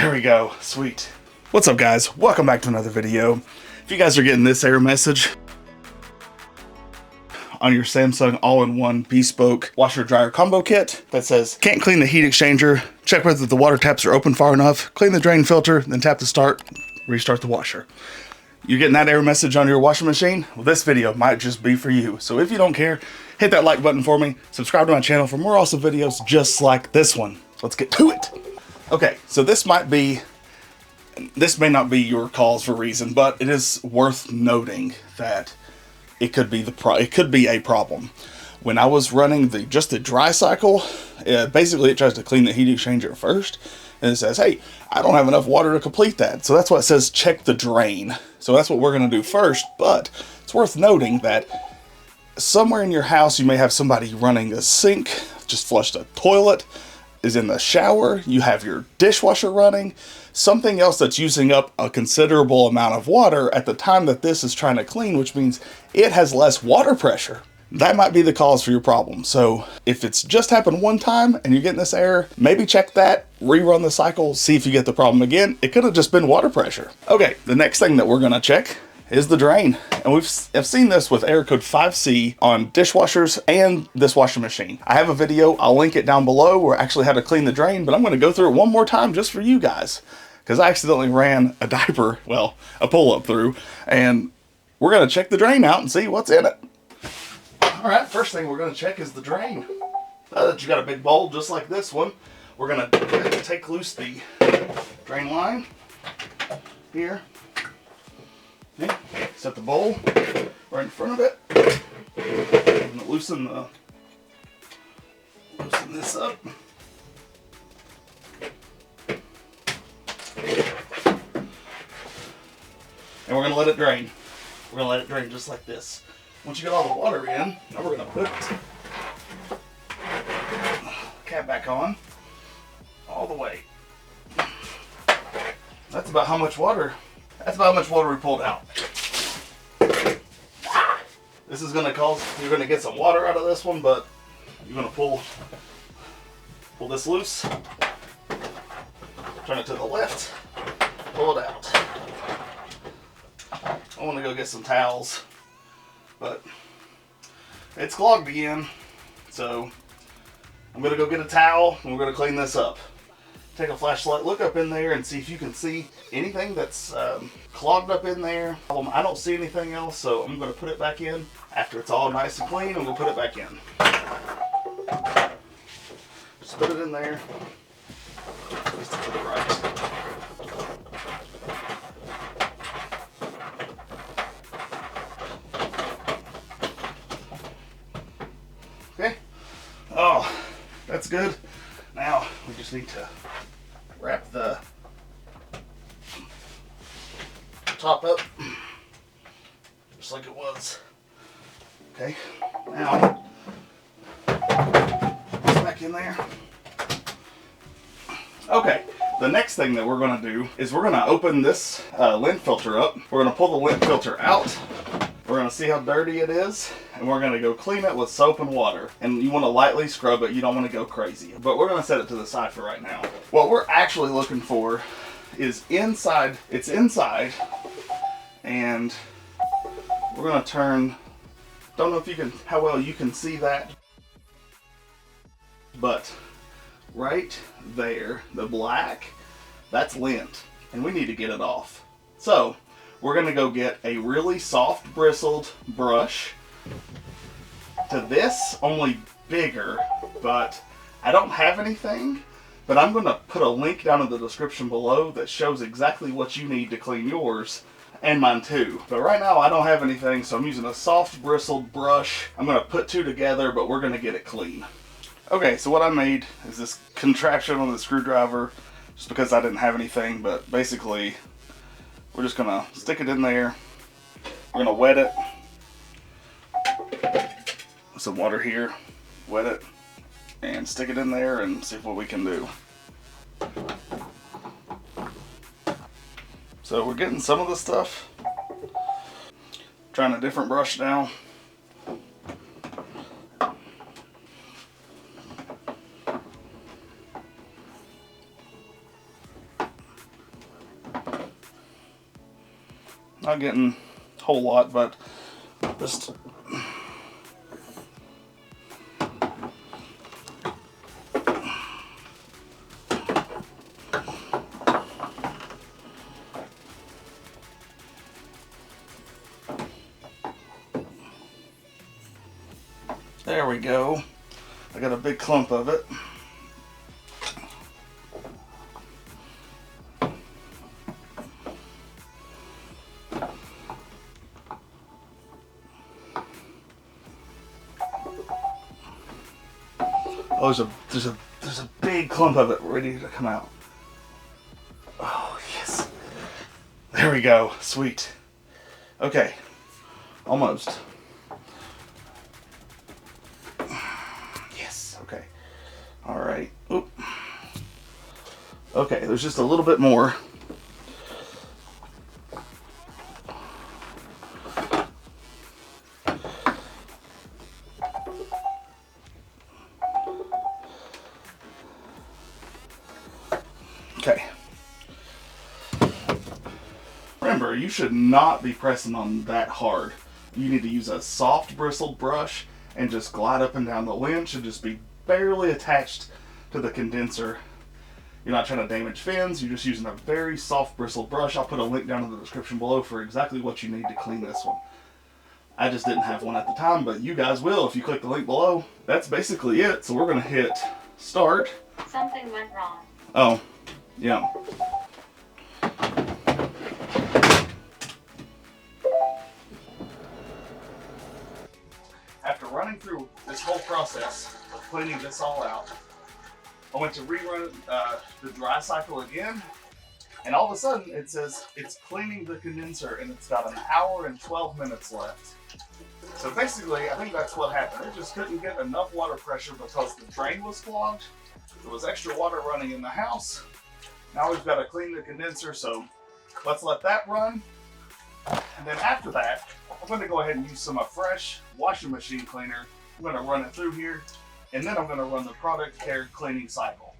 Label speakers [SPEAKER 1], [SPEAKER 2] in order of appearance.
[SPEAKER 1] There we go. Sweet. What's up, guys? Welcome back to another video. If you guys are getting this error message on your Samsung All-in-One Bespoke Washer Dryer Combo Kit that says, can't clean the heat exchanger, check whether the water taps are open far enough, clean the drain filter, then tap the start, restart the washer. You're getting that error message on your washing machine? Well, this video might just be for you. So if you don't care, hit that like button for me, subscribe to my channel for more awesome videos just like this one. Let's get to it. Okay, so this may not be your cause for reason, but it is worth noting that it could be a problem. When I was running just the dry cycle, basically it tries to clean the heat exchanger first, and it says, hey, I don't have enough water to complete that. So that's why it says check the drain. So that's what we're going to do first, but it's worth noting that somewhere in your house you may have somebody running a sink, just flushed a toilet, is in the shower, you have your dishwasher running, something else that's using up a considerable amount of water at the time that this is trying to clean, which means it has less water pressure. That might be the cause for your problem. So if it's just happened one time and you're getting this error, maybe check that, rerun the cycle, see if you get the problem again. It could have just been water pressure. Okay, the next thing that we're gonna check is the drain. And I've seen this with error code 5C on dishwashers and this washing machine. I have a video, I'll link it down below, where I actually had to clean the drain, but I'm gonna go through it one more time just for you guys, because I accidentally ran a diaper, well, a pull-up through, and we're gonna check the drain out and see what's in it. All right, first thing we're gonna check is the drain. Now that you got a big bowl just like this one, we're gonna take loose the drain line here. Okay. Set the bowl right in front of it. I'm gonna loosen this up. And we're gonna let it drain. We're gonna let it drain just like this. Once you get all the water in, now we're gonna put the cap back on all the way. That's about how much water we pulled out. This is gonna you're gonna get some water out of this one, but you're gonna pull this loose, turn it to the left, pull it out. I wanna go get some towels, but it's clogged again, so I'm gonna go get a towel and we're gonna clean this up. Take a flashlight, look up in there and see if you can see anything that's clogged up in there. I don't see anything else, so I'm gonna put it back in. After it's all nice and clean, I'm gonna put it back in. Just put it in there, just to put it right. Okay, oh, that's good. Now we just need to wrap the top up just like it was. Okay, now back in there. Okay, the next thing that we're going to do is we're going to open this lint filter up. We're going to pull the lint filter out. We're going to see how dirty it is, and we're going to go clean it with soap and water. And you want to lightly scrub it, you don't want to go crazy. But we're going to set it to the side for right now. What we're actually looking for is inside. It's inside, and we're going to turn, don't know if how well you can see that, but right there, the black, that's lint, and we need to get it off. So we're gonna go get a really soft bristled brush to this, only bigger, but I don't have anything, but I'm gonna put a link down in the description below that shows exactly what you need to clean yours, and mine too. But right now I don't have anything, so I'm using a soft bristled brush. I'm gonna put two together, but we're gonna get it clean. Okay, so what I made is this contraption on the screwdriver, just because I didn't have anything, but basically we're just gonna stick it in there. We're gonna wet it with some water here, wet it, and stick it in there and see what we can do. So we're getting some of the stuff. Trying a different brush now. Not getting a whole lot, but just... There we go. I got a big clump of it. Oh, there's a big clump of it ready to come out. Oh, yes. There we go. Sweet. Okay. Almost. Yes. Okay. All right. Oop. Okay, there's just a little bit more. Okay. Remember, you should not be pressing on that hard. You need to use a soft bristled brush and just glide up and down. The lint should just be barely attached to the condenser. You're not trying to damage fins, you're just using a very soft bristled brush. I'll put a link down in the description below for exactly what you need to clean this one. I just didn't have one at the time, but you guys will if you click the link below. That's basically it. So we're gonna hit start.
[SPEAKER 2] Something went wrong.
[SPEAKER 1] Oh, yeah. After running through this whole process of cleaning this all out, I went to rerun the dry cycle again, and all of a sudden it says it's cleaning the condenser and it's got an hour and 12 minutes left. So basically, I think that's what happened. It just couldn't get enough water pressure because the drain was clogged. There was extra water running in the house. Now we've got to clean the condenser, so let's let that run. And then after that, I'm going to go ahead and use some fresh washing machine cleaner. I'm going to run it through here, and then I'm going to run the product care cleaning cycle.